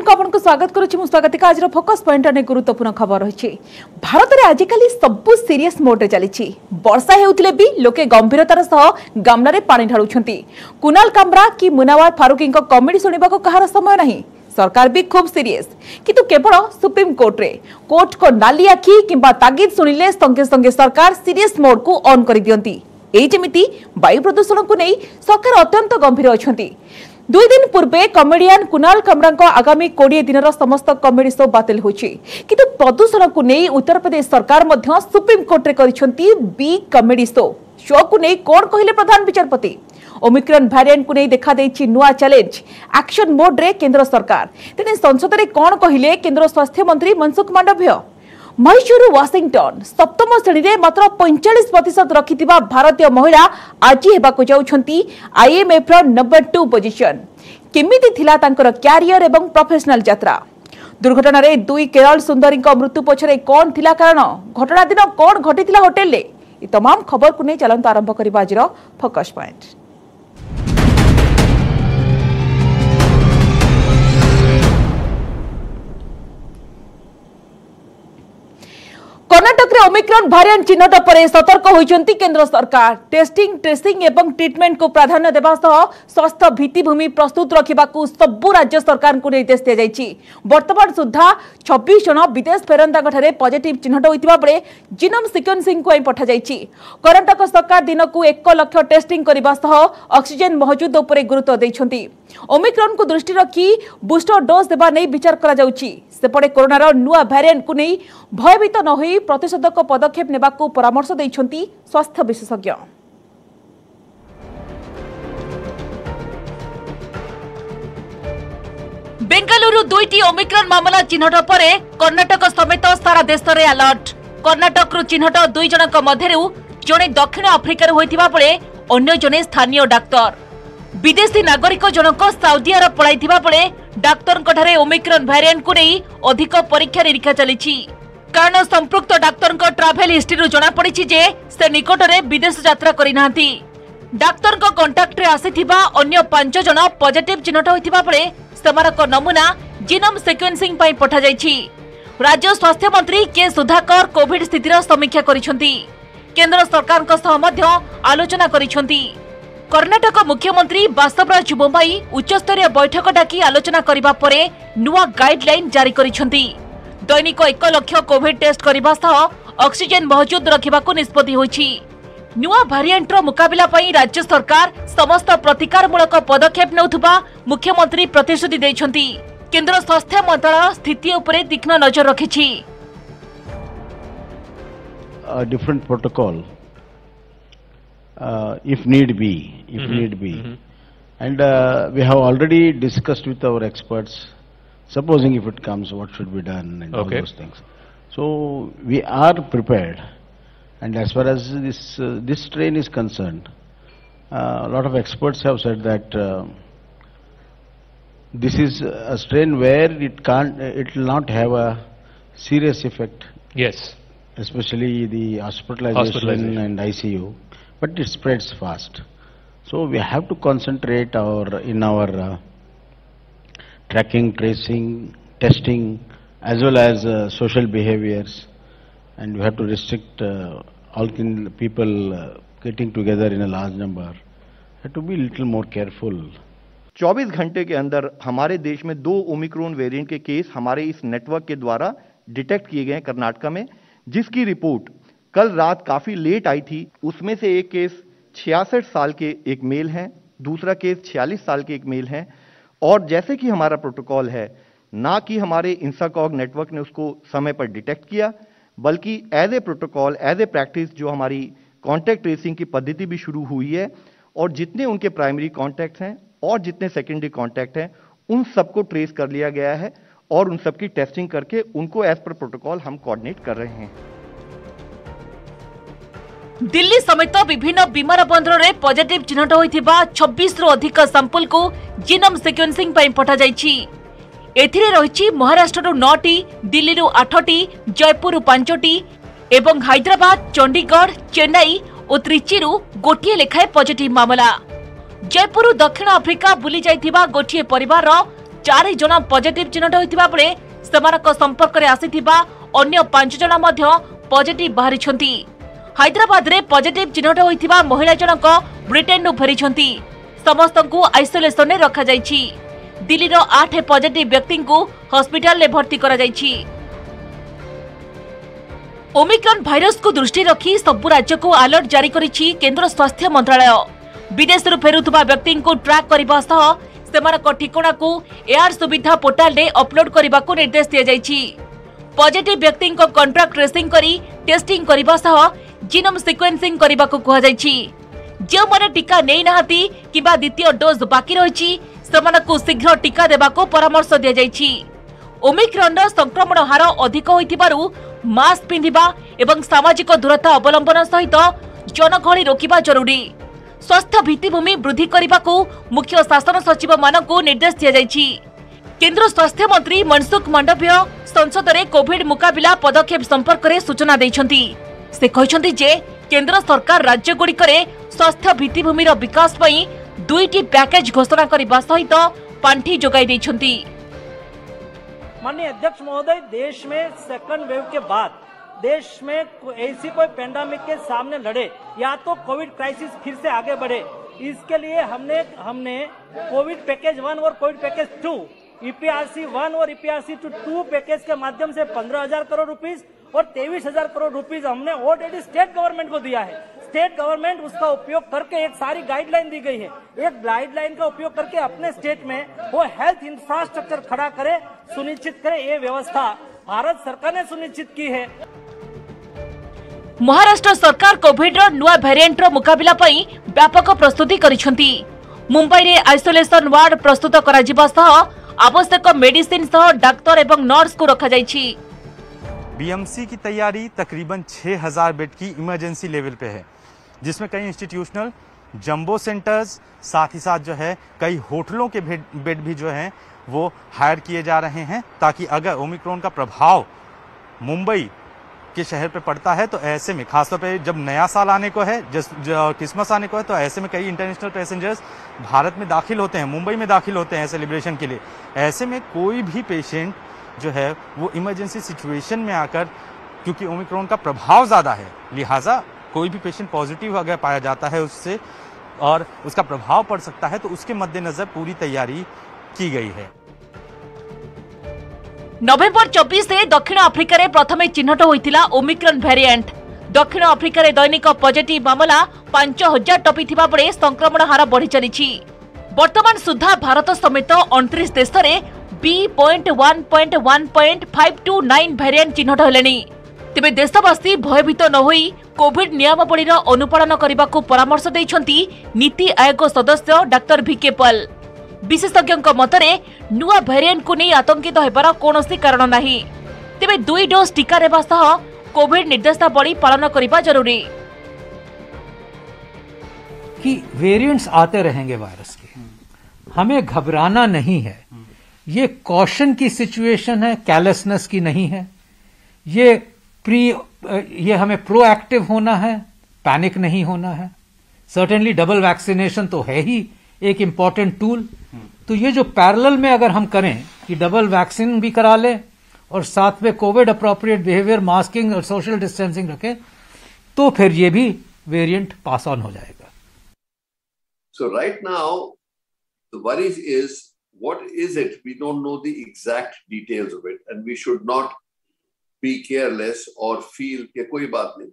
Bulletin को आपको स्वागत करुच्ची मु स्वागतिका आज फोकस पॉइंट अनेक गुरुत्वपूर्ण खबर रही। भारत में आजिकल सबू सीरियस मोड चली वर्षा होउथिले भी लोके गंभीरतार सह गामला पानी ढालुछंती। कुणाल कामरा कि मुनावर फारूकी कमेडी शुणा कहार समय नहीं। सरकार भी खूब सीरियस किंतु केवल सुप्रीम कोर्ट रे कोर्ट को नाली आखि किंबा तागिद सुनिले संगे संगे सरकार सीरियस मोड को ऑन कर दियंती। एई जेमिति वायु प्रदूषण को नहीं सरकार अत्यंत गंभीर अछंती। 2 दिन पूर्वे कमेडियन कुणाल कामरा आगामी 20 दिन समस्त कमेडी शो बातिल होछि किंतु प्रदूषण को नहीं उत्तर प्रदेश सरकार मध्य सुप्रीम कोर्ट रे करिसंती बी कमेडी शो को नहीं कोन कहिले प्रधान विचारपति। ओमिक्रॉन वेरिएंट को नहीं देखा देछि नुआ चैलेंज एक्शन मोड रे केंद्र सरकार। तेने संसद रे कोन कहिले केंद्र स्वास्थ्य मंत्री मनसुख मांडव्य। मैसूर वाशिंगटन सप्तम श्रेणी में मात्र 45% रखिथिबा भारतीय महिला आज हेबाकु जाउछंती आईएमएफ रो नंबर 2 पोजीशन। केमिति थिला तांकर कैरियर एवं प्रोफेशनल यात्रा। दुर्घटना रे 2 केरल सुंदरी मृत्यु पछरे कोन थिला कारण, घटना दिन कोन घटिथिला होटल ले, ई तमाम खबर को नै चलंत आरंभ करिबा आज रो फोकस पॉइंट। कर्नाटक रे ओमिक्रॉन वेरिएंट चिन्हट पर सतर्क होइचंती केंद्र सरकार। टेस्टिंग ट्रेसिंग एवं ट्रीटमेंट को प्राधान्य देबा सह स्वास्थ्य भित्तिभूमि प्रस्तुत रखिबाकू सबु राज्य सरकार को निर्देश दिया जायछि। वर्तमान सुधा 26 जन विदेश फेरंता घरे पॉजिटिव चिन्हट होइतिबा बळे जीनोम सिक्वेंसिंग को पठा जायछि। कर्नाटक सरकार दिन को 1 लाख टेस्टिंग करबा सह ऑक्सीजन मौजूद उपरे गुरुत्व दैछंती। ओमिक्रॉन को दृष्टि रखी बूस्टर डोज देबा नै विचार करा जाउछि। सेपटे कोरोनार नुआ वेरिएंट को नहीं भयभीत न होई प्रतिषेधक पदक्षेप नेबाकू परामर्श दैछंती स्वास्थ्य विशेषज्ञ। बेंगलुरु 2टी ओमिक्रॉन मामला चिन्हट पर कर्नाटक समेत सारा देश रे अलर्ट। कर्नाटक रु चिन्हट 2 जनक मध्यरु जणे दक्षिण अफ्रिका रु होइतिबा बेले अन्य जणे स्थानीय डाक्टर। विदेशी नागरिक जनक साउदी अरब पळाइथिबा बेले डाक्टर कठारे ओमिक्रॉन वेरिएंट को नहीं अधिक परीक्षा निरीक्षा चली। कारण संपृक्त डाक्तर ट्रावेल हिस्ट्री जना पड़ी जे से निकट में विदेश यात्रा करना। डाक्तर कंटाक्ट रे आसीथिबा अन्य 5 जन पॉजिटिव चिन्हट होइथिबा बेले सेमानक नमूना जीनोम सिक्वेंसिंग पई पठा जायछि। राज्य स्वास्थ्य मंत्री के सुधाकर कोविड स्थितिर समीक्षा करिसंती। केंद्र सरकार को सह मध्य आलोचना करिसंती। कर्नाटक मुख्यमंत्री बासवराज बोम्बाई उच्चस्तरीय बैठक डाकी आलोचना करिबा परे नुआ गाइडलाइन जारी करिसंती। दैनिक 1 लाख कोविड टेस्ट करबा सह ऑक्सीजन मौजूद रखिबाकू निष्पत्ति होइछि। नुआ वेरिएंट रो मुकाबिला पई राज्य सरकार समस्त प्रतिकारमूलक पदक्षेप नेउथबा मुख्यमंत्री प्रतिश्रुति दैछंती। केंद्र स्वास्थ्य मंत्रालय स्थिति उपरे तीक्ष्ण नजर रखिछि। Different protocol if need be, and we have already discussed with our experts, supposing if it comes, what should be done and all those things. So we are prepared, and as far as this strain is concerned, a lot of experts have said that this is a strain where it will not have a serious effect. Yes, especially the hospitalization and ICU. But it spreads fast, so we have to concentrate in our tracking, tracing, testing, as well as social behaviors, and we have to restrict all people getting together in a large number. Have to be a little more careful. 24 घंटे के अंदर हमारे देश में 2 Omicron variant के case हमारे इस network के द्वारा डिटेक्ट किए गए कर्नाटक में, जिसकी रिपोर्ट कल रात काफी लेट आई थी। उसमें से एक केस 66 साल के एक मेल हैं, दूसरा केस 46 साल के एक मेल हैं। और जैसे कि हमारा प्रोटोकॉल है, ना कि हमारे इंसाकॉग नेटवर्क ने उसको समय पर डिटेक्ट किया, बल्कि as a protocol, as a practice जो हमारी कॉन्टैक्ट ट्रेसिंग की पद्धति भी शुरू हुई है, और जितने उनके प्राइमरी कॉन्टैक्ट्स हैं और जितने सेकेंडरी कॉन्टैक्ट हैं उन सबको ट्रेस कर लिया गया है और उन सबकी टेस्टिंग करके उनको एज पर प्रोटोकॉल हम कोऑर्डिनेट कर रहे हैं। दिल्ली समेत विभिन्न विमान बंदर में पॉजिटिव चिन्हट होइथिबा 26 रु अधिक सैंपल को जीनोम सिक्वेंसिंग पई पठा जायछि। एथिरे रहिछि महाराष्ट्र रु 9टी, दिल्ली रु 8टी, जयपुर रु 5टी एवं हैदराबाद, चंडीगढ़, चेन्नई और त्रिची रु गोटिए लेखाए पॉजिटिव मामला। जयपुर दक्षिण अफ्रिका बुली जाइथिबा गोटिए परिवार 4 जन पॉजिटिव चिन्हट होइतिबा बेले सेमानक संपर्क रे आसीथिबा अन्य 5 जन मध्य पॉजिटिव बाहरिछंती। हैदराबाद रे पॉजिटिव चिन्हट होइतिबा महिला जनक ब्रिटेन नु फेरिछंती। समस्तंकु आइसोलेशन रे रखा जाइछि। दिल्ली रो 8 पॉजिटिव व्यक्ति को हॉस्पिटल रे भर्ती करा जाइछि। ओमिक्रॉन भाइरस को दृष्टि रखी सब राज्य को अलर्ट जारी करिछि केंद्र स्वास्थ्य मंत्रालय। विदेश रू फेरुथबा व्यक्ति को ट्रैक करबा सह सेमानक ठिकाना को एआर सुविधा पोर्टल रे अपलोड करबा को निर्देश दिया जाइछि। पॉजिटिव व्यक्ति को कॉन्ट्रैक्ट ट्रेसिंग करी टेस्टिंग करबा सह जीनोम सिक्वेंसिंग करबा को कहा जाइछि। जे माने टीका नै नाहती किबा द्वितीय डोज बाकी रहिछि सेमानक शीघ्र टीका देबा को परामर्श दिया जाइछि। ओमिक्रॉन संक्रमण हार अधिक होइतिबारु मास्क पिंधिबा एवं सामाजिक दूरता अवलंबन सहित जनगहली रोकिबा जरूरी। स्वास्थ्य भित्तिभूमि वृद्धि करने को मुख्य शासन सचिव मानक निर्देश दिया जाइछि। केंद्र स्वास्थ्य मंत्री मनसुख मांडव्य संसद में कोविड मुकाबिला पदक्षेप संपर्क में सूचना दैछंती। से कहछंती जे केंद्र सरकार राज्य गुड़िकरे स्वास्थ्य भित्तिभूमि विकास पई 2टी पैकेज घोषणा करबा सहित पांठी जोगाई दैछंती। माननीय अध्यक्ष महोदय, देश में सेकंड वेव के बाद देश में ऐसी कोई पेंडेमिक के सामने लड़े या तो कोविड क्राइसिस फिर से आगे बढ़े, इसके लिए हमने कोविड पैकेज 1 और कोविड पैकेज 2, ईपीआरसी 1 और ईपीआरसी 2 पैकेज के माध्यम से 15,000 करोड़ रुपीस और 23,000 करोड़ रुपीस हमने ऑलरेडी स्टेट गवर्नमेंट को दिया है। स्टेट गवर्नमेंट उसका उपयोग करके एक सारी गाइडलाइन दी गई है। एक गाइडलाइन का उपयोग करके अपने स्टेट में वो हेल्थ इंफ्रास्ट्रक्चर खड़ा करे, सुनिश्चित करे। ये व्यवस्था भारत सरकार ने सुनिश्चित की है। महाराष्ट्र सरकार कोविड नुआ वेरिएंट मुकाबला पई व्यापक प्रस्तुति करिसेंती। मुंबई रे आइसोलेशन वार्ड प्रस्तुत करा जिबा सह आवश्यक मेडिसिन सह डाक्टर एवं नर्स को रखा जाइछि। बीएमसी की तैयारी तकरीबन 6,000 बेड की इमरजेंसी लेवल पे है, जिसमें कई इंस्टीट्यूशनल जंबो सेंटर्स, साथ ही साथ जो है कई होटलों के बेड भी जो हैं वो हायर किए जा रहे हैं, ताकि अगर ओमिक्रॉन का प्रभाव मुंबई के शहर पे पड़ता है तो ऐसे में खासतौर पे जब नया साल आने को है, क्रिसमस आने को है, तो ऐसे में कई इंटरनेशनल पैसेंजर्स भारत में दाखिल होते हैं, मुंबई में दाखिल होते हैं सेलिब्रेशन के लिए। ऐसे में कोई भी पेशेंट जो है वो इमरजेंसी सिचुएशन में आकर, क्योंकि ओमिक्रॉन का प्रभाव ज़्यादा है, लिहाजा कोई भी पेशेंट पॉजिटिव अगर पाया जाता है उससे और उसका प्रभाव पड़ सकता है, तो उसके मद्देनजर पूरी तैयारी की गई है। नवेम्बर 24 से दक्षिण अफ्रिका रे प्रथमे चिन्हट होइतिला ओमिक्रॉन वेरिएंट। दक्षिण अफ्रिका रे दैनिक पॉजिटिव मामला 5,000 टपी थिबा बेले संक्रमण हार बढ़ी चलिछि। वर्तमान सुधा भारत समेत 29 देश में B.1.1.529 वेरिएंट चिन्हट हेलेनी। तेबे देशवासी भयभीत न होई कोविड नियमावली अनुपालन करने को परामर्श दैछंती नीति आयोग सदस्य डाक्टर VK पॉल। विशेषज्ञों मतरे नुआ वेरिएंट को नहीं आतंकित होबार कौनसी कारण नहीं। तेबे 2 डोज टीका देबा सह कोविड निर्देशावली पालन करना जरूरी। कि वेरिएंट्स आते रहेंगे वायरस के, हमें घबराना नहीं है। ये कॉशन की सिचुएशन है, कैलेसनेस की नहीं है। ये हमें प्रोएक्टिव होना है, पैनिक नहीं होना है। सर्टेनली डबल वैक्सीनेशन तो है ही एक इम्पॉर्टेंट टूल। तो ये जो पैरेलल में अगर हम करें कि डबल वैक्सीन भी करा ले और साथ में कोविड अप्रोप्रिएट बिहेवियर, मास्किंग और सोशल डिस्टेंसिंग रखें, तो फिर ये भी वेरिएंट पास ऑन हो जाएगा। So right now, the worries is, what is it? We don't know the exact details of it, and we should not be careless or feel कि कोई बात नहीं,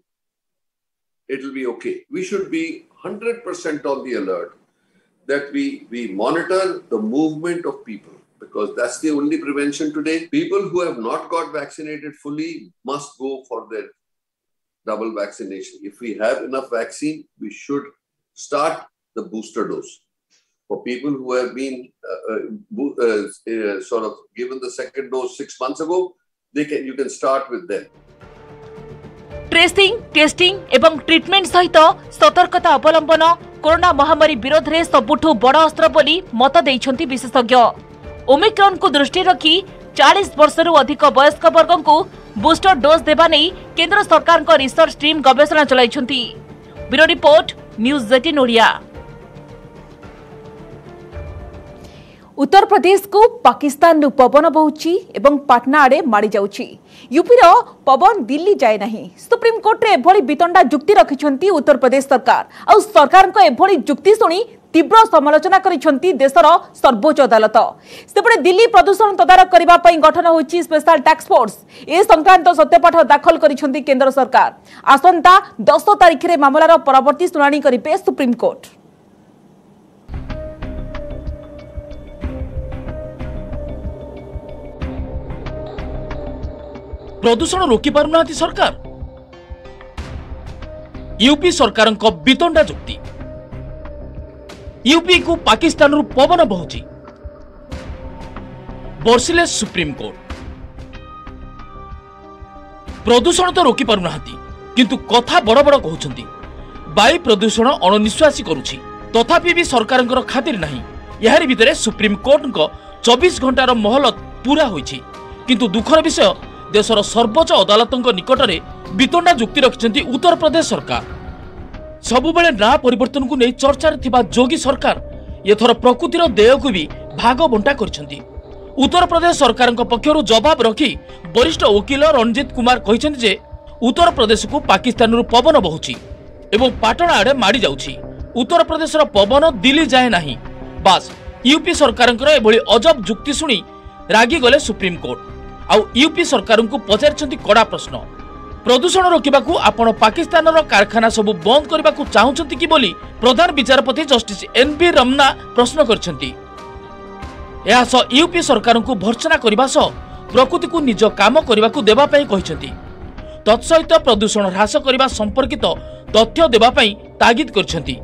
it'll be okay. We should be 100% on the alert that we monitor the movement of people, because that's the only prevention today. People who have not got vaccinated fully must go for their double vaccination. If we have enough vaccine, we should start the booster dose. For people who have been sort of given the second dose 6 months ago, you can start with them. Tracing, testing एवं treatment सहित सतर्कता अवलंबन corona महामारी विरोध में सबुठु बड़ अस्त्र बोली मत देइछंती विशेषज्ञ। ओमिक्रॉन को दृष्टि रखी 40 वर्षरू अधिक वयस्क वर्ग को बूस्टर डोज देबा नै केंद्र सरकार को रिसर्च टीम गवेषणा चलाइछंती। Bureau report, news 18 Odia. Uttar Pradesh को पाकिस्तान पवन बहुची एवं पाटना आड़े माड़ी जाउची। यूपीर पवन दिल्ली जाए नहीं। सुप्रीम कोर्ट रे एभली वितंडा जुक्ति रखिछंती उत्तर प्रदेश सरकार। आ सरकार को एभली जुक्ति सुनी तीव्र समालोचना करिछंती देशर सर्वोच्च अदालत। सेपटे दिल्ली प्रदूषण तदारक करबा पई गठन होईची स्पेशल टास्क फोर्स। ए संक्रांत सत्यपाठ दाखल करिछंती केंद्र सरकार। आसंता 10 तारिख रे मामलार परवर्ती सुनानी करिबे सुप्रीम कोर्ट। प्रदूषण रोकी पारुना सरकार। यूपी सरकार वितंडा जुक्ति। यूपी को पाकिस्तान रु पवन बहुची बर्षिले सुप्रीम कोर्ट। प्रदूषण तो रोकी पारुना किंतु कथा बड़ बड़ कहउछंती। वायु प्रदूषण अणनिश्वासी करुछि तथापि भी सरकार खातिर नहीं। यार भितरे सुप्रीम कोर्ट 24 घंटार महलत पूरा होइछि। किंतु दुखर विषय देशर सर्वोच्च अदालत निकट में वितंडा जुक्ति रखिछंती उत्तर प्रदेश सरकार। सबुबेले ना परिवर्तन को नहीं चर्चा थिबा जोगी सरकार एथर प्रकृतिर देय को भी भाग बंटा करिछंती। उत्तर प्रदेश सरकार पक्षरु जवाब रखी वरिष्ठ वकील रणजीत कुमार कहिछंती जे उत्तर प्रदेश को पाकिस्तान रु पवन बहुची एवं पाटना आड़े माड़ी जाउची। उत्तर प्रदेशर पवन दिल्ली जाए नहीं। बास यूपी सरकार एभली अजब जुक्ति सुनी रागी गले सुप्रीम कोर्ट। आउ यूपी सरकार को पचारिछंती कड़ा प्रश्न। प्रदूषण रोकबा आपण पाकिस्तान कारखाना सबु बंद करने को चाहूछंती कि बोली प्रधान विचारपति जस्टिस एन.वी. रमना प्रश्न करछंती। एहा सह यूपी सरकार को भर्त्सना करबा सह प्रकृति को निज काम करबा को देबा पई कहिसंती। तत्सहित प्रदूषण ह्रास करबा संपर्कित तथ्य देबा पई तागिद करछंती।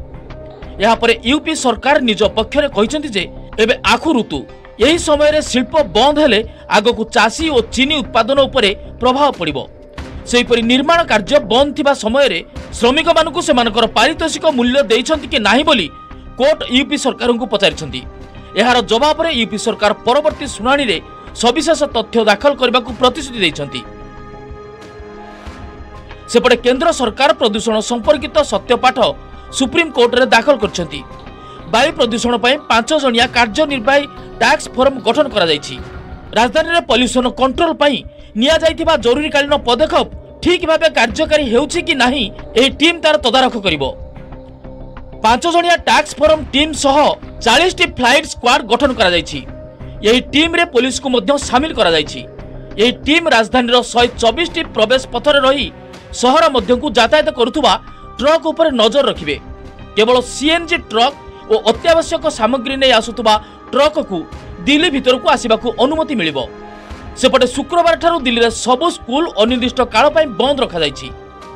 एहा परे यूपी सरकार निज पक्षरे कहिसंती जे एबे आखु ऋतु यही समय रे शिल्प बंद हेले आगकु चासी और चीनी उत्पादन उपरे प्रभाव पड़िबो। सेहिपरि निर्माण कार्य बंद थिबा समय रे श्रमिक मानकु सेमानकर पारितोषिक मूल्य देइछंती कि नाही बोली कोर्ट यूपी सरकार को पचारिछंती। एहार जवाब रे यूपी सरकार परवर्ती सुनानी रे सविशेष तथ्य दाखल करबा को प्रतिश्रुति देइछंती। सेपटे केंद्र सरकार प्रदूषण संपर्कित सत्यपाठ सुप्रीम कोर्ट रे दाखल करछंती। वायु प्रदूषण पर 5 जणिया कार्यनिर्वाही टास्क फोर्स गठन करा जायछि। राजधानी रे पॉल्यूशन कंट्रोल पई निया जायथिबा जरूरीकालीन पदक्षेप ठीक भाबे कार्यकारी हेउछि कि नाही एही टीम तार तदारख करिवो। 5 जणिया टास्क फोर्स टीम सह 40 टी फ्लाइट स्क्वाड गठन करा जायछि। एही टीम रे पुलिस को मध्य शामिल करा जायछि। एही टीम राजधानी रो 124 टी प्रवेश पथरे रही शहर मध्य को यातायात करुथुबा ट्रक ऊपर नजर रखिबे। केवल सीएनजी ट्रक और अत्यावश्यक सामग्री नहीं आसुवा ट्रक को दिल्ली भीतर को आसवा अनुमति मिलिबो। सेपटे शुक्रवार ठारू दिल्ली रे सबु स्कूल अनिर्दिष्ट काल पई बंद रखा जायछि।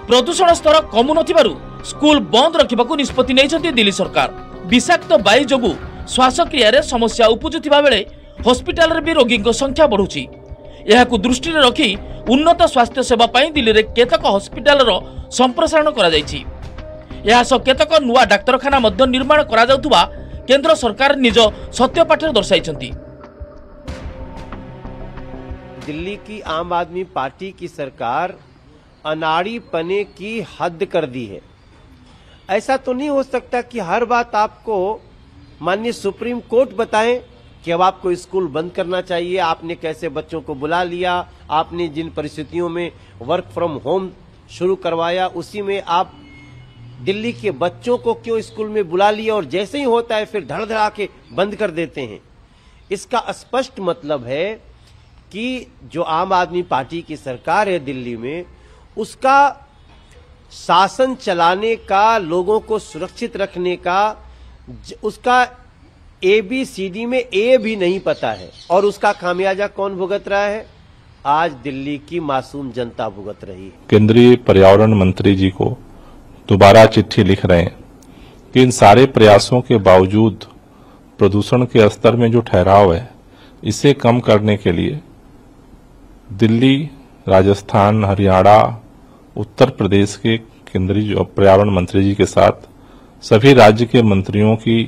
प्रदूषण स्तर कमु नथिबारु स्कूल बंद रखिबाकू निष्पत्ति नेइछंती दिल्ली सरकार। विषाक्त वायु जोगु श्वासक्रिया रे समस्या उपजुथिबा बेले हॉस्पिटल रे भी रोगी संख्या बढ़ुछि। एहाकू दृष्टि रे रखी उन्नत स्वास्थ्य सेवा पई दिल्ली रे केतक हॉस्पिटल रो संप्रसारण करा जायछि। यह केतक नुआ डाक्तरखाना मध्य निर्माण करा जाउथुबा केंद्र सरकार निज सत्यपाठर दर्शाइछंती। दिल्ली की आम आदमी पार्टी की सरकार अनाड़ी पने की हद कर दी है। ऐसा तो नहीं हो सकता कि हर बात आपको माननीय सुप्रीम कोर्ट बताएं कि अब आपको स्कूल बंद करना चाहिए, आपने कैसे बच्चों को बुला लिया, आपने जिन परिस्थितियों में वर्क फ्रॉम होम शुरू करवाया उसी में आप दिल्ली के बच्चों को क्यों स्कूल में बुला लिया और जैसे ही होता है फिर धड़-धड़ा के बंद कर देते हैं। इसका स्पष्ट मतलब है कि जो आम आदमी पार्टी की सरकार है दिल्ली में उसका शासन चलाने का, लोगों को सुरक्षित रखने का उसका ABCD में A भी नहीं पता है और उसका खामियाजा कौन भुगत रहा है? आज दिल्ली की मासूम जनता भुगत रही है। केंद्रीय पर्यावरण मंत्री जी को दोबारा चिट्ठी लिख रहे हैं कि इन सारे प्रयासों के बावजूद प्रदूषण के स्तर में जो ठहराव है इसे कम करने के लिए दिल्ली, राजस्थान, हरियाणा, उत्तर प्रदेश के केंद्रीय पर्यावरण मंत्री जी के साथ सभी राज्य के मंत्रियों की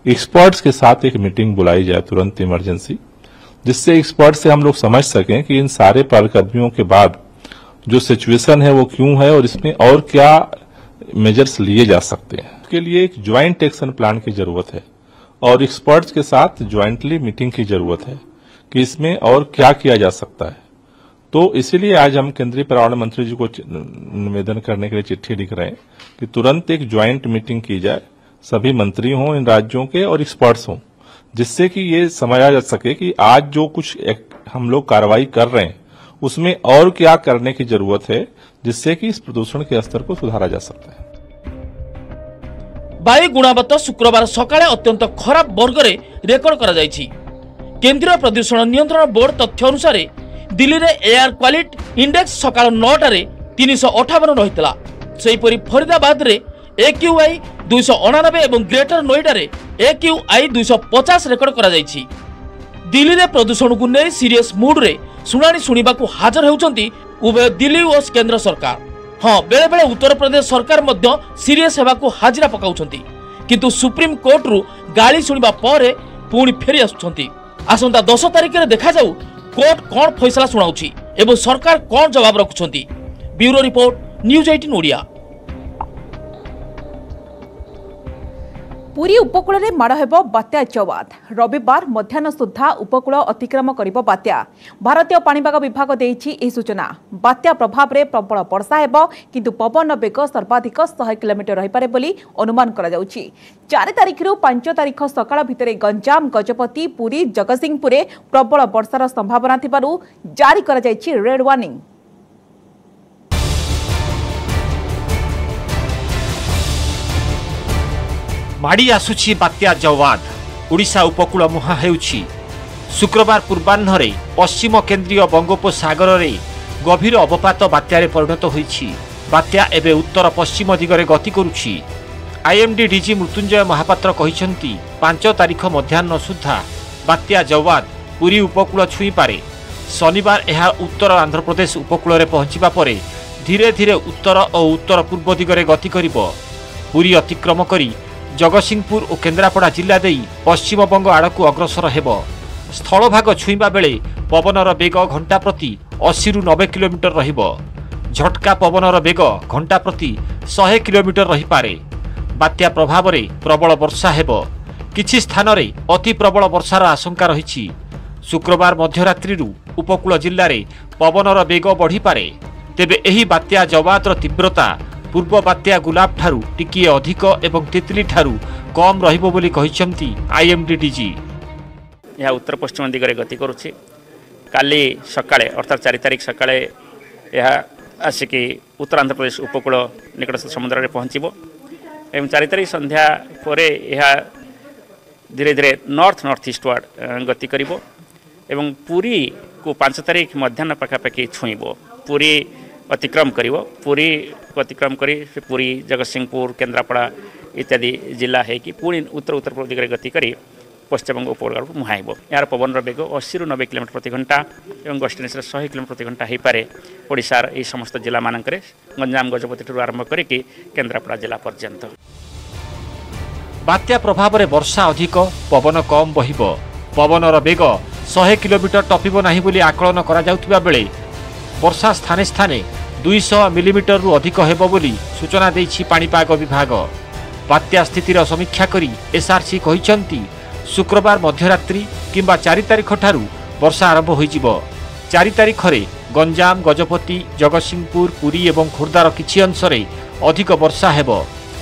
एक्सपर्ट्स के साथ एक मीटिंग बुलाई जाए तुरंत इमरजेंसी, जिससे एक्सपर्ट से हम लोग समझ सकें कि इन सारे पहलकदमियों के बाद जो सिचुएशन है वो क्यों है और इसमें और क्या मेजर्स लिए जा सकते हैं। इसके लिए एक ज्वाइंट एक्शन प्लान की जरूरत है और एक्सपर्ट्स के साथ ज्वाइंटली मीटिंग की जरूरत है कि इसमें और क्या किया जा सकता है। तो इसीलिए आज हम केंद्रीय पर्यावरण मंत्री जी को निवेदन करने के लिए चिट्ठी लिख रहे हैं कि तुरंत एक ज्वाइंट मीटिंग की जाए, सभी मंत्री हों इन राज्यों के और एक्सपर्ट्स हों, जिससे कि ये समझा जा सके कि आज जो कुछ हम लोग कार्रवाई कर रहे हैं उसमें और क्या करने की जरूरत है, जिससे कि इस प्रदूषण के स्तर को सुधारा जा सकता है। वायु गुणवत्ता शुक्रवार सकाळे अत्यंत खराब वर्ग रे रेकर्ड करा जायछि। केंद्रीय प्रदूषण नियंत्रण बोर्ड तथ्य अनुसार दिल्ली रे एयर क्वालिटी इंडेक्स सकाळ 9 रे 358 रहितला। सेहिपरि फरीदाबाद रे AQI 289 एवं ग्रेटर नोएडा रे AQI 250 रेकर्ड करा जायछि। दिल्ली रे प्रदूषण को नै सीरियस मूड रे सुनानी सुनिबा को हाजर हेउचंती उभय दिल्ली और केंद्र सरकार। हाँ, बेले बेले उत्तर प्रदेश सरकार मध्य सीरियस हेबा को हाजिरा पकाउछंती, किंतु सुप्रीम कोर्ट रु गाली सुनिबा परे पुणी फेरी आसुछंती। आसंता 10 तारिख रे देखा जाऊ कोर्ट कौन फैसला सुनाउछि एवं सरकार कौन जवाब रखुछंती। Bureau report, news 18 Odia. Puri उपकूल में माड़ हेब बात्या जवाद। रविवार मध्याह्न सुधा उपकूल अतिक्रम करिब बात्या। भारतीय पाणीपाग विभाग देइछि एही सूचना। बात्या प्रभाव में प्रबल वर्षा हेब, किंतु पवन बेग सर्वाधिक 100 किलोमीटर रही पारे बोली अनुमान करा जाउछि। 4 तारिख रु 5 तारिख सकाळ भितरे गंजाम, गजपति, पुरी, जगतसिंहपुर प्रबल वर्षार संभावना थिबारु जारी करा जाइछि रेड वार्निंग। माड़ी आसुछि बात्या जवाद। ओडिशा उपकूल मुहां हेउछि। शुक्रवार पूर्वाह्न पश्चिम केंद्रीय बंगोपसागर रे गभीर अवपात बात्यारे परिणत होइछि। बात्या एबे उत्तर पश्चिम दिगरे गति करुछि। आईएमडी डीजी मृत्युंजय महापात्र कहिसंती 5 तारिख मध्याह्न सुधा बात्या जवाद पुरी उपकूल छुई पारे। शनिवार यह उत्तर आंध्र प्रदेश उपकूल रे पहुंचिबा परे धीरे धीरे उत्तर और उत्तर पूर्व दिगरे गति करिबो। पुरी अतिक्रम करी जगतसिंहपुर और केन्द्रापड़ा जिला देई पश्चिम बंग आड़कू अग्रसर हेब। स्थलभाग छुईबा बेले पवनर बेग घंटा प्रति 80 रु 90 किलोमीटर रहिब। झटका पवनर बेग घंटा प्रति 100 किलोमीटर रही पारे। बात्या प्रभाव में प्रबल वर्षा हेब। किछि स्थान रे अति प्रबल वर्षार आशंका रहिछि। शुक्रवार मध्यरात्रि उपकूल जिल्ला रे पवनर बेग बढ़ी पारे। तेबे एही बात्या जवादर तीव्रता पूर्व बात्या गुलाब ठारू टिकिए अधिक एवं तितली ठारू कम रहिबो बोली कहिसंती आईएमडी डीजी। यह उत्तर पश्चिम दिगरे गति करुछि। काली सकाळे अर्थात 4 तारिख सकाळे यह आसिकी उत्तर आंध्र प्रदेश उपकूल निकटस्थ समुद्र में पहुँचब एवं 4 तारिख संध्या पर यह धीरे धीरे नॉर्थ ईस्ट वार्ड गति करिबो एवं पुरी को 5 तारिख मध्याह्न पाखापाखि छुईब। पुरी अतिक्रम करिबो। पुरी को अतिक्रम करी पुरी, जगतसिंहपुर, केन्द्रापड़ा इत्यादि जिला है कि पुणी उत्तर पूर्व दिगरे गति करी पश्चिमबंग उपकूल को मुहाइब। यार पवन बेग 80 रु 90 किलोमीटर प्रति घंटा एवं गस्टिनेस 100 किलोमीटर प्रति घंटा हो पारे। ओडिशार यह समस्त जिला मानक गंजाम, गजपति आरंभ करिक केन्द्रापड़ा जिला पर्यंत। बात्या प्रभाव में वर्षा अधिक, पवन कम बहिब। पवनर बेग 100 किलोमीटर टपिब नाही बोली आकलन करा जाउथिबा बेले वर्षा स्थाने स्थाने 200 मिलीमीटर रु अधिक हेब बोली सूचना देइछि पाणीपाग विभाग। बात्या स्थितिर समीक्षा करी एसआरसी कहिसंती शुक्रवार मध्यरात्रि किंबा 4 तारिख ठारू वर्षा आरंभ होइजिबो। 4 तारिख रे गंजाम, गजपति, जगतसिंहपुर, पुरी एवं खोर्धार किछि अंशरे अधिक वर्षा हेब।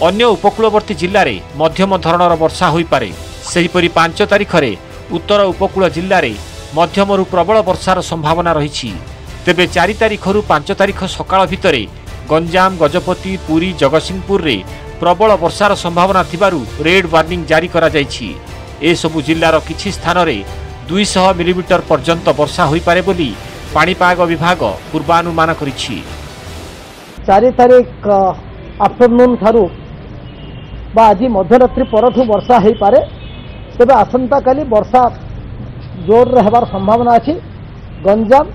अन्य उपकूलवर्ती जिल्ला रे मध्यम धरणर वर्षा होई पारे। सेहिपरि 5 तारिख रे उत्तर उपकूल जिल्ला रे मध्यमरु प्रबल वर्षार संभावना रहिछि। तेबे 4 तारिख रु 5 तारिख सकाळ भितरे गंजाम, गजपति, पुरी, जगतसिंहपुर रे प्रबल वर्षार संभावना थिबारु रेड वार्निंग जारी करा जायछि। ए सबु जिल्लार किछि स्थान रे 200 मिलीमीटर पर्यंत वर्षा होई पारे बोली पाणीपाग विभाग पूर्वानुमान करिछि। 4 तारिख आफ्टरनून थारू बा आज मध्यरात्रि परठू वर्षा होई पारे। तेबे आसंता काली वर्षा जोर रे हेबार संभावना अछि। गंजाम,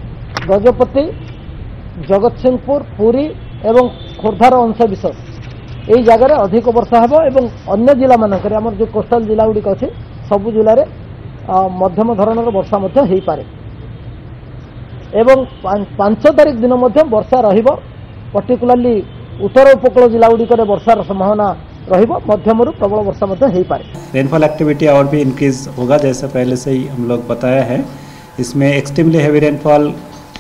गजपति, जगतसिंहपुर, पुरी एवं खोर्धार अंश विशेष यही जगह अधिक वर्षा हेब एवं अन्य जिला मानक आमर जो कोस्टाल जिला गुड़िक अच्छे सबु जिले में मध्यम धरणर वर्षा हो पारे। एवं 5 तारिख दिन वर्षा रहिब। पर्टिकुलाली उत्तर उपकूल जिला गुड़िक वर्षार संभावना रहिबो मध्यम प्रबल वर्षा मध्य हो पारे। रेनफॉल एक्टिविटी और भी इंक्रीज होगा, जैसे पहले से ही हम लोग बताया है। इसमें extremely heavy rainfall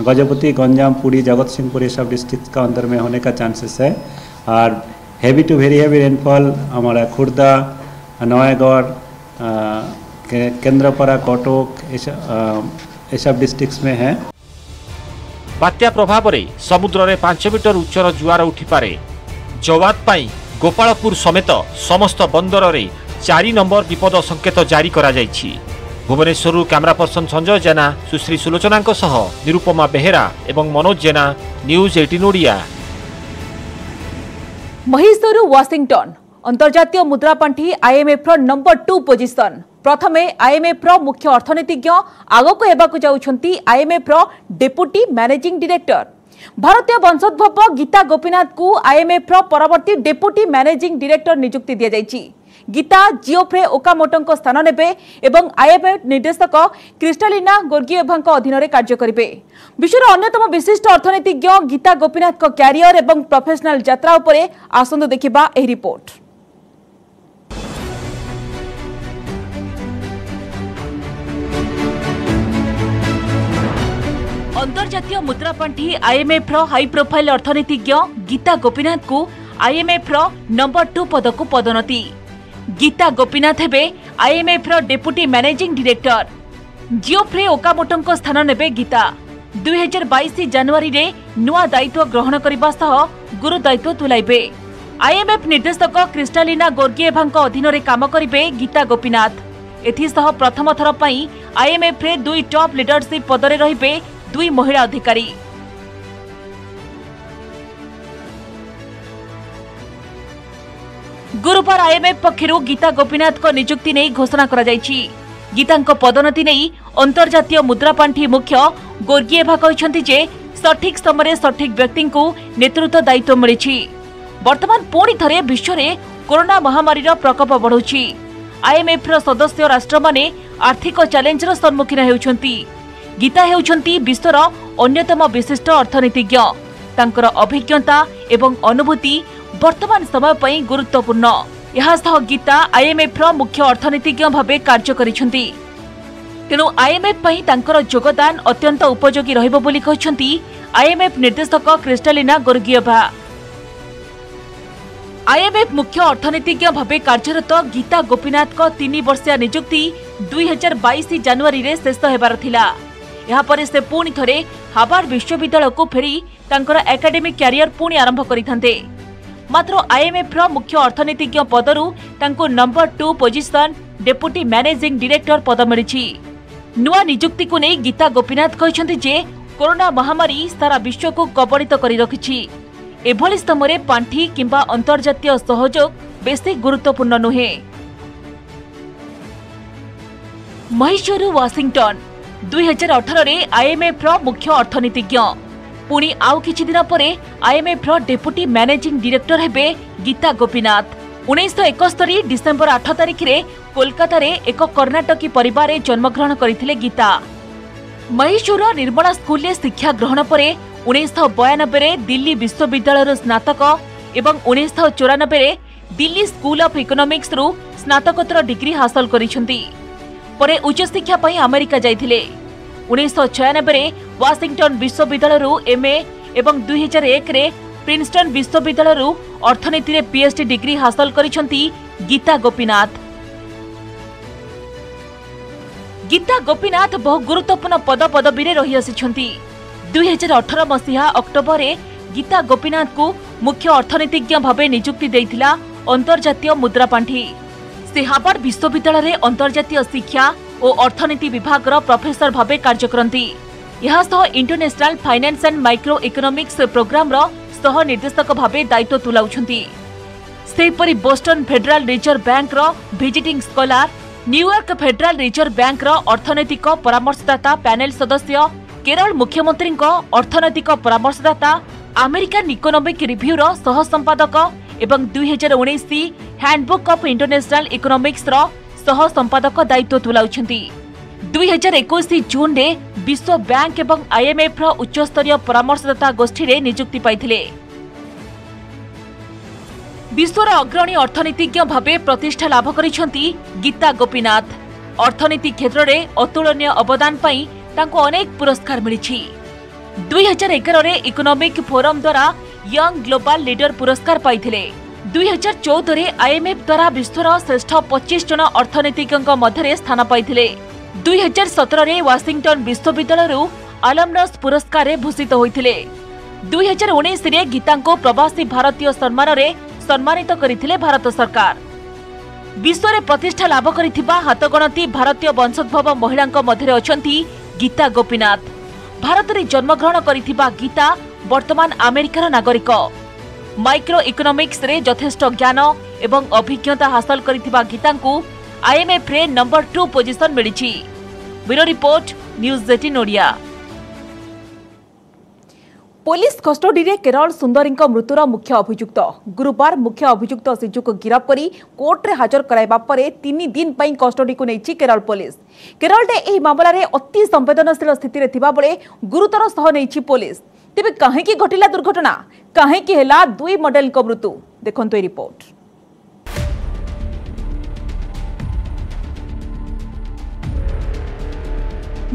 Gajapati, Ganjam, Puri, Jagatsinghpur ये सब डिस्ट्रिक्ट का अंदर में होने का चांसेस है। और heavy to very heavy rainfall हमारा खुर्दा, नयागढ़, केंद्रपड़ा, कटक ये सब डिस्ट्रिक्ट्स में है। बात्या प्रभाव रे समुद्र रे 5 मीटर उच्चर जुआर उठी पारे। जवाद पाई गोपालपुर समेत समस्त बंदर रे 4 नंबर विपद संकेत जारी करा जायछि। भुवनेश्वर कैमरा पर्सन संजय जेना, सुश्री सुलोचना सह निरुपमा बेहेरा एवं मनोज जेना, न्यूज 18 ओडिया। महीशूर वाशिंगटन अंतर्जातीय मुद्रापांठी आईएमएफ नंबर 2 पोजिशन। प्रथमे आईएमएफ मुख्य अर्थनीतिज्ञ आगक हेबाकु जाउछंती आईएमएफ डेप्यूटी मैनेजिंग डायरेक्टर। भारतीय वंशोद्भव गीता गोपीनाथ को आईएमएफ परवर्ती डेप्यूटी मैनेजिंग डायरेक्टर नियुक्ति दिया जायछि। गीता जियोफ्रे ओकामोटो स्थान नेबे एवं आईएमएफ निर्देशक क्रिस्टालिना गोर्गिएभा अधीन में कार्य करेंगे। विश्वर अन्यतम विशिष्ट अर्थनीतिज्ञ गीता गोपीनाथ क्यारियर एवं प्रोफेशनल यात्रा उपरे आसंतु देखिबा एही रिपोर्ट। अंतर्जातीय मुद्रापांठी आईएमएफ हाई प्रोफाइल अर्थनीतिज्ञ गीता गोपीनाथ को आईएमएफ नंबर 2 पद को पदोन्नति। गीता गोपीनाथ हेबे IMF deputy managing director. Geoffrey Okamoto स्थान नेबे गीता। 2022 जनवरी रे नुआ दायित्व ग्रहण करबा सह गुरु दायित्व तुलाइबे। आईएमएफ निर्देशक क्रिस्टालिना गोर्गिएभा अधीन में काम करिबे गीता गोपीनाथ। एथिसह प्रथम थर पई आईएमएफ रे 2 टॉप लीडरशिप पदरे रहिबे 2 महिला अधिकारी। गुरुवार आईएमएफ पक्षरु गीता गोपीनाथ को नियुक्ति नहीं घोषणा करा जायछि। गीता पदोन्नति नहीं अंतर्जातीय मुद्रापांठी मुख्य गोर्गिएभा कहछन्ति जे सठिक समय सठिक व्यक्ति को नेतृत्व दायित्व मिलिछि। वर्तमान पुणी थरे विश्व में कोरोना महामारी प्रकोप बढ़ुछि। आईएमएफ सदस्य राष्ट्र माने आर्थिक चैलेंजर सम्मुखीन हेउछन्ति। गीता हेउछन्ति विश्वर अन्यतम विशिष्ट अर्थनीतिज्ञ। तांकर अभिज्ञता एवं अनुभूति वर्तमान समय पई गुरुत्वपूर्ण। यहा सह गीता आईएमएफ मुख्य अर्थनीतिज्ञ भावे कार्य करिसेंति। तेणु आईएमएफ पई तांकर योगदान अत्यंत उपयोगी रहिबो बोली कहछन्ति आईएमएफ निर्देशक क्रिस्टालिना गोर्गिएभा। आईएमएफ मुख्य अर्थनीतिज्ञ भावे कार्यरत गीता गोपीनाथ को 3 वर्षिया नियुक्ति 2022 जनवरी रे शेष हेबार थिला। यहाँ पर से पुणी थरे हार्वर्ड विश्वविद्यालय को फेरी तांकर एकेडमिक कैरियर पुणी आरंभ करिथांते। मात्र आईएमएफ मुख्य अर्थनीतिज्ञ पदरु तांको number 2 position deputy managing director पद मिलिछि। नुआ नियुक्ति को नहीं गीता गोपीनाथ कहछन्ति जे कोरोना महामारी सारा विश्व को कबलित करि रखिछि। एभली समय पांठी किंबा अंतर्जातीय सहयोग बेसी गुरुत्वपूर्ण नुहे। महीशूर वाशिंगटन 2018 रे आईएमएफ मुख्य अर्थनीतिज्ञ। पुणी आउ किछि दिन परे आईएमएफ डेप्यूटी मैनेजिंग डायरेक्टर हेबे गीता गोपीनाथ। 1971 डिसेंबर 8 तारिख रे कोलकाता रे एक कर्णाटकी परिवार रे जन्मग्रहण करथिले गीता। महीशूर निर्मला स्कूल रे शिक्षा ग्रहण परे 1992 रे दिल्ली विश्वविद्यालय स्नातक एवं 1994 रे दिल्ली स्कूल ऑफ इकोनॉमिक्स रु स्नातकोत्तर डिग्री हासिल करिसेंति। परे उच्च शिक्षा पई अमेरिका जाइथिले। 1996 रे वाशिंगटन विश्वविद्यालय रु एमए एवं 2001 रे प्रिंसटन विश्वविद्यालय रु अर्थनीति रे पीएचडी डिग्री हासिल करिसेंति गीता गोपीनाथ। गीता गोपीनाथ बहु गुरुत्वपूर्ण पद पदवी रे रही आसिछंती। 2018 मसीहा अक्टोबर रे गीता गोपीनाथ को मुख्य अर्थनीतिज्ञ भावे नियुक्ति देइथिला अंतर्जातीय मुद्रापांठी। से हार्वर्ड विश्वविद्यालय रे अंतर्जातीय शिक्षा और अर्थनीति विभाग प्रोफेसर भावे कार्य करती। यह international finance and micro economics program सह निर्देशक भावे दायित्व तुलाउछंती। सेहिपरि Boston Federal Reserve Bank visiting scholar, New York Federal Reserve Bank अर्थनैतिक परामर्शदाता पैनल सदस्य, केरल मुख्यमंत्री अर्थनैतिक परामर्शदाता, अमेरिकन इकोनॉमिक रिव्यू सह संपादक एवं 2019 हैंडबुक ऑफ इंटरनेशनल इकोनॉमिक्स सह संपादक दायित्व तुलाउछंती। 2021 जून रे विश्व बैंक एवं आईएमएफ उच्चस्तरीय परामर्शदाता गोष्ठी रे नियुक्ति पाइथिले। विश्वर अग्रणी अर्थनीतिज्ञ भावे प्रतिष्ठा लाभ करिसेंती गीता गोपीनाथ। अर्थनीति क्षेत्र में अतुलनीय अवदान पाई तांको अनेक पुरस्कार मिली। 2011 रे इकोनॉमिक फोरम द्वारा यंग ग्लोबल लीडर पुरस्कार पाइथिले। 2014 रे IMF द्वारा विश्वर श्रेष्ठ 25 जन अर्थनीतिज्ञ मध्य स्थान पाइथिले। 2017 रे वाशिंगटन विश्वविद्यालय अलमनस पुरस्कार रे भूषित होइथिले। 2019 रे गीता को प्रवासी भारतीय सम्मान रे सम्मानित करथिले भारत सरकार। विश्व रे प्रतिष्ठा लाभ करिथिबा हाथगणती भारतीय वंशोद्भव महिला मध्य अछंती गीता गोपीनाथ। भारत रे जन्मग्रहण करिथिबा गीता वर्तमान अमेरिकार नागरिक। माइक्रो इकोनॉमिक्स रे यथेष्ट ज्ञान एवं अभिज्ञता हासिल करिथिबा गीता को IMF रे नंबर 2 पोजीशन मिलिछि। Bureau report news 18 Odia. Police custody रे केरल सुंदरी मृत्युर मुख्य अभियुक्त गुरुवार मुख्य अभियुक्त सिजु को गिरफ्त करी कोर्ट रे हाजर कराइबा परे 3 दिन पई कस्टडी को नेछि केरल पुलिस। केरल रे एही मामला रे अति संवेदनशील स्थिति रे थिबा बळे गुरुतर सह नेछि पुलिस। तेबे काहे की घटिला दुर्घटना, काहे की हेला दुई मॉडल को मृत्यु, देखंतो ए रिपोर्ट।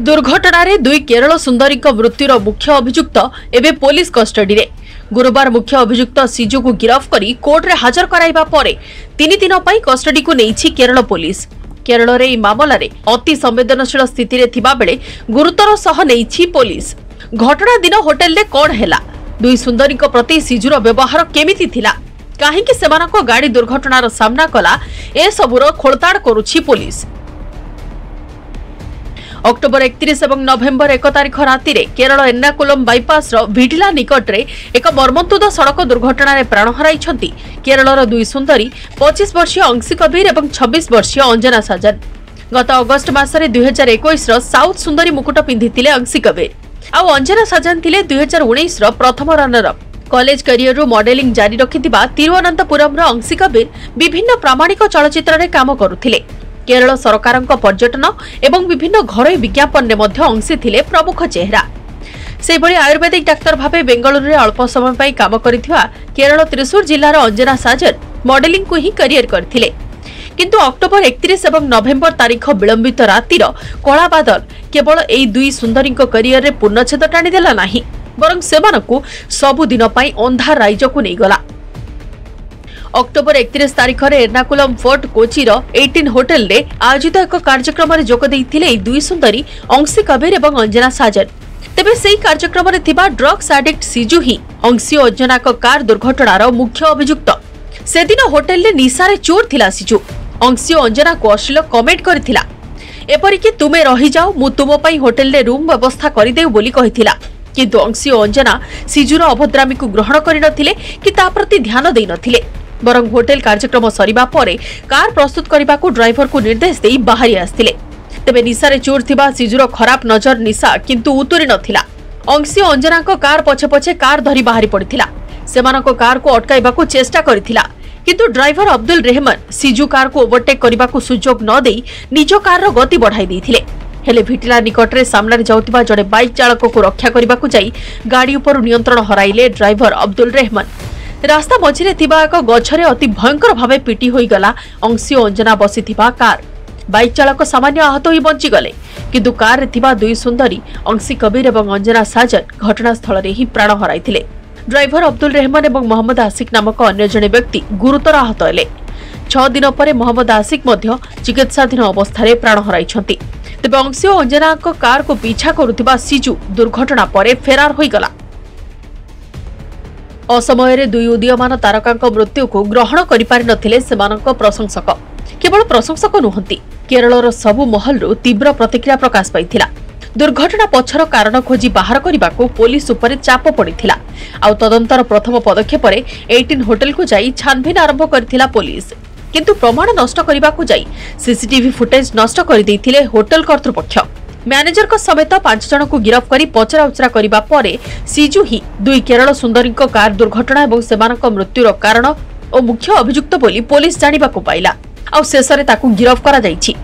दुर्घटना रे दुई केरल सुंदरी मृत्युर मुख्य अभियुक्त एवं पुलिस कस्टडी रे। गुरुवार मुख्य अभियुक्त सिजु को गिरफ्त करी कोर्ट रे हाजर कराइबा परे 3 दिन पई कस्टडी को नेछि केरल पुलिस। केरल रे मामला रे अति संवेदनशील स्थिति रे थिबा बेले गुरुतर सह नेछि पुलिस। घटना दिन होटल रे कोन हेला, दुई सुंदरी प्रति सिजुर व्यवहार केमिति थिला, काहेकि सेमानको गाड़ी दुर्घटनार सामना कला, ए सबुर खोलताड़ करूछि पुलिस। अक्टोबर 31 और नवेम्बर 1 तारिख राति रे केरल एर्नाकुलम बाईपास भिटिला निकट रे एक मर्मन्तुद सड़क दुर्घटना रे प्राण हराइछंती केरलर दुई सुंदरी 25 वर्षीय अंशी कबीर और 26 वर्षीय अंजना साजन। गत अगस्ट मासरे 2021 साउथ सुंदरी मुकुट पिंधिथिले अंशी कबीर आ अंजना साजन थिले 2019 प्रथम runner up. College career modelling जारी रखिथिबा तिरुवनंतपुरम अंशी कबीर विभिन्न प्रामाणिक चलचित्र रे काम करुथिले। केरल सरकार पर्यटन एवं विभिन्न घरोई विज्ञापन ने मध्य अंशी थिले प्रमुख चेहरा। से भली आयुर्वेदिक डाक्तर भावे बेंगलुरु रे अल्प समय पई काम करिथिबा केरल त्रिशूर जिल्लार अंजना साजन मॉडलिंग को ही करियर करथिले। किंतु अक्टोबर 31 और नवेम्बर तारीख विलंबित रातिर कला बादल केवल एई दुई सुंदरी करियर रे पूर्णछेद टाणी देला नाही, बरं सेमानकु सबु दिन पई अंधार राइज को नै गला। अक्टोबर 31 तारीख रे एर्नाकुलम फोर्ट कोचीर 18 होटल रे आयोजित एक कार्यक्रम रे जोग दैथिले दुई सुंदरी अंशी कबीर एवं अंजना साजन। तेबे सेही कार्यक्रम रे थिबा ड्रग्स एडिक्ट सिजु ही अंशी और अंजना को कार दुर्घटनार मुख्य अभियुक्त। से दिन होटल रे निशारे चोर थिला सिजु अंशी और अंजना को अश्लील कमेंट करथिला। एपरिक तुमे रही जाओ मु तुम पई होटल रे रूम व्यवस्था करि देउ बोली कहिथिला, किंतु अंशी और अंजना सिजुर अभद्रामी को ग्रहण करि नथिले कि ता प्रति ध्यान देइ नथिले, बरं होटेल कार्यक्रम सरिबा परे कार प्रस्तुत करने को ड्राइवर को निर्देश दे बाहरी आस्थिले। तेबे निशारे चोर थिबा सिजुर खराब नजर निशा किंतु उतुरी नथिला। अंशी और अंजना को कार पछे पछे कार धरी बाहरी पड़िथिला। सेमानको कार को अटकाइबा को चेष्टा करिथिला, किंतु ड्राइवर अब्दुल रहमान सिजु कार को ओवरटेक करने को सुजोग न देई निज कार रो गति बढ़ाई दैथिले। हेले भिटिला निकट रे सामने जाउतिबा जड़े बाइक चालक को रक्षा करने को जाई गाड़ी ऊपर नियंत्रण हराइले ड्राइवर अब्दुल रहमान। रास्ता मझिरे थिबा एक गछरे अति भयंकर भावे पिटी होई गला अंशी और अंजना बसी थिबा कार। बाइक चालक सामान्य आहत होई बंची गले, किंतु कार रे थिबा दुई सुंदरी अंशी कबीर एवं अंजना साजन घटनास्थल रे ही प्राण हराइथिले। ड्राइवर अब्दुल रहमान एवं मोहम्मद आसिक नामक अन्य जने व्यक्ति गुरुतर आहत हेले। 6 दिन पर मोहम्मद आसिक मध्य चिकित्साधीन अवस्था रे प्राण हराइछंती। तेबे अंशी और अंजना को कार को पीछा करुथिबा सिजु दुर्घटना पर फेरार होई गला। असमय दुई उदीयमान तारका मृत्यु को ग्रहण करिपारि सेमानक प्रशंसक। केवल प्रशंसक नुहंती, केरलर सबु महलरु तीव्र प्रतिक्रिया प्रकाश पाइथिला। दुर्घटना पछर कारण खोजी बाहर करने को पुलिस उपरे चाप पड़िथिला। आउ तदंतर प्रथम पदक्षेप 18 होटल को जाई छानभिन आरंभ करथिला पुलिस, किंतु प्रमाण नष्ट करने को जाई सीसीटीवी फुटेज नष्ट कर दैथिले होटल कर्तृपक्ष। मैनेजर को समेत 5 जन को गिरफ्त करी पचरा उचरा करिबा परे सिजु ही दुई केरल सुंदरी कार दुर्घटना और सेमानक मृत्युर कारण और मुख्य अभियुक्त बोली पुलिस जानिबा को पाइला। आ शेषरे ताकू गिरफ्त करा जाइछि।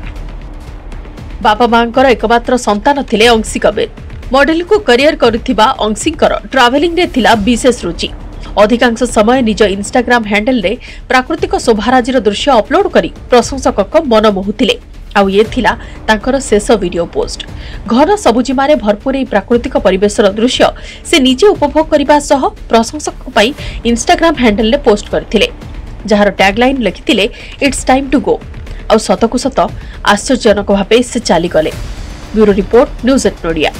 बापा मांकर एकमात्र संतान थिले अंशी कबीर। मॉडल को करियर करुथिबा अंशीकर ट्रावेलिंग रे थिला विशेष रुचि। अधिकांश समय निज इंस्टाग्राम हैंडल रे प्राकृतिक शोभाराजीर दृश्य अपलोड करी प्रशंसक मन मोहुतिले। आउ ये थिला तांकर शेष वीडियो पोस्ट। घर सबुजिमारे भरपूर एई प्राकृतिक परिवेशर दृश्य से निजे उपभोग करबा सह प्रशंसक पई इंस्टाग्राम हैंडल रे पोस्ट करथिले, जहार टैगलाइन लिखिथिले इट्स टाइम टू गो। आउ सतकु सत आश्चर्यजनक भावे से चली गले। Bureau report, news 8 Odia.